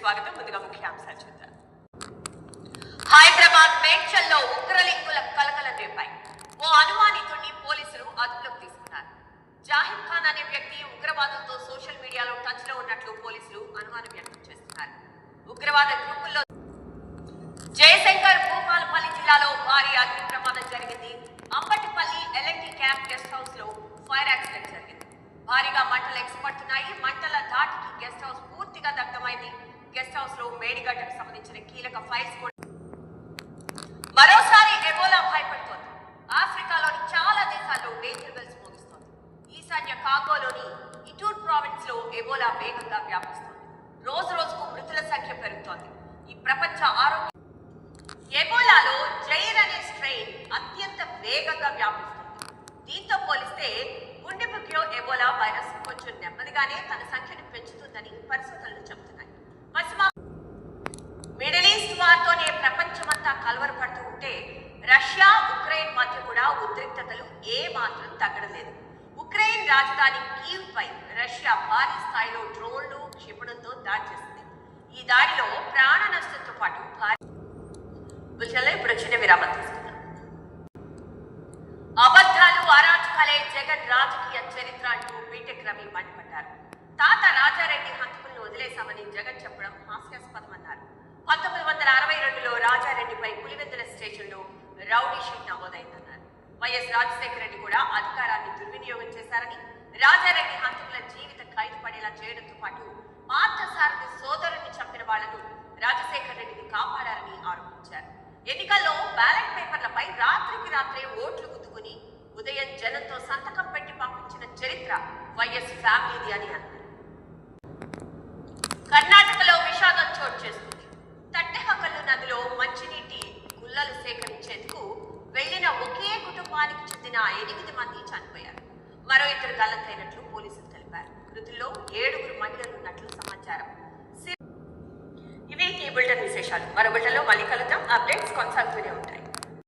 స్వాగతం. ముందుగా ముఖ్యాంశాలు చూద్దాం. హైదరాబాద్ మేడ్చల్లో ఉగ్రలింకుల కలకలం రేపాయి. ఓ అనుమానితుడిని పోలీసులు అదుపులోకి తీసుకున్నారు. జాహిద్ ఖాన్ అనే వ్యక్తి ఉగ్రవాదంతో సోషల్ మీడియాలో టచ్ లో ఉన్నట్లు పోలీసులు అనుమానం వ్యక్తం చేస్తున్నారు. ఉగ్రవాద గ్రూపుల్లో జయశంకర్ భూపాలపల్లి జిల్లాలో భారీ అగ్ని ప్రమాదం జరిగింది. Ambatipalli LNT camp guest house లో ఫైర్ యాక్సిడెంట్ జరిగింది. భారీగా మంటలు ఎగసిపడుతున్నాయి. మంటల ధాటికి గెస్ట్ హౌస్ పూర్తిగా దగ్ధమైంది. గెస్ట్ హౌస్ లో మేడిగడ్డకు సంబంధించిన కీలక ఫైల్స్ కూడా. మరోసారి ఎబోలా భయపడుతోంది. ఆఫ్రికాలోని చాలా దేశాల్లో డేంజర్ బెల్స్ మోగిస్తోంది. ఈశాన్య కాంగోలోని ఇటూర్ ప్రావిన్స్ లో ఎబోలా వేగంగా వ్యాపిస్తోంది. రోజు రోజుకు మృతుల సంఖ్య పెరుగుతోంది. ఈ ప్రపంచ ఆరోగ్య ఎబోలాలో జైర్ అనే స్ట్రెయిన్ అత్యంత వేగంగా వ్యాపిస్తుంది. దీంతో పోలిస్తే గుండెబుగ్యో ఎబోలా వైరస్ కొంచెం నెమ్మదిగానే తన సంఖ్యను పెంచుతుందని పరిశోధనలు చెబుతున్నాయి. మిడిల్ ఈస్ట్ వార్తోనే ప్రపంచమంతా కలవరపడుతూ ఉంటే రష్యా ఉక్రెయిన్ మధ్య కూడా ఉద్రిక్తతలు ఏ మాత్రం తగ్గడం. ఉక్రెయిన్ రాజధాని కీవ్ పై రష్యా భారీ స్థాయిలో డ్రోన్లు క్షిపణులతో దాడి చేసింది. ఈ దాడిలో ప్రాణ నష్టంతో పాటు ఇప్పుడు చిన్న విరామం తీసుకున్నాం. అబద్ధాలు అరాచకాలే జగన్ రాజకీయ చరిత్ర అంటూ బీటెక్ రవి మండిపడ్డారు. తాత రాజారెడ్డి హంతకులను వదిలేశామని జగన్ చెప్పడం హాస్యాస్పదమన్నారు. 1962లో రాజారెడ్డిపై పులివెందుల స్టేషన్లో రౌడీ షీట్ నమోదైందన్నారు. వైఎస్ రాజశేఖర రెడ్డి కూడా అధికారాన్ని దుర్వినియోగం చేశారని, రాజారెడ్డి హంతకుల జీవిత ఖైదు పడేలా చేయడంతో పాటు పార్థసారథి సోదరుణ్ణి చంపిన వాళ్లను రాజశేఖర రెడ్డిని కాపాడారని ఆరోపించారు. ఎన్నికల్లో బ్యాలెట్ పేపర్లపై రాత్రికి రాత్రే ఓట్లు గుద్దుకుని ఉదయం జనంతో సంతకం పెట్టి పంపించిన చరిత్ర వైఎస్ ఫ్యామిలీది అని అన్నారు. కర్ణాటకలో విషాదం చోటు చేసుకుంది. తట్టెహకల్లు నదిలో మంచినీటి గుల్లలు సేకరించేందుకు వెళ్లిన ఒకే కుటుంబానికి చెందిన 8 మంది చనిపోయారు. మరో 2 గల్లంతైనట్లు పోలీసులు తెలిపారు. మృతుల్లో 7 మహిళలు ఉన్నట్లు సమాచారం. ఇవి ఈ బులెటిన్ విశేషాలు. మరో బులెటిన్లో మళ్ళీ కలుద్దాం. అప్డేట్స్ కొనసాగుతూనే ఉంటాయి.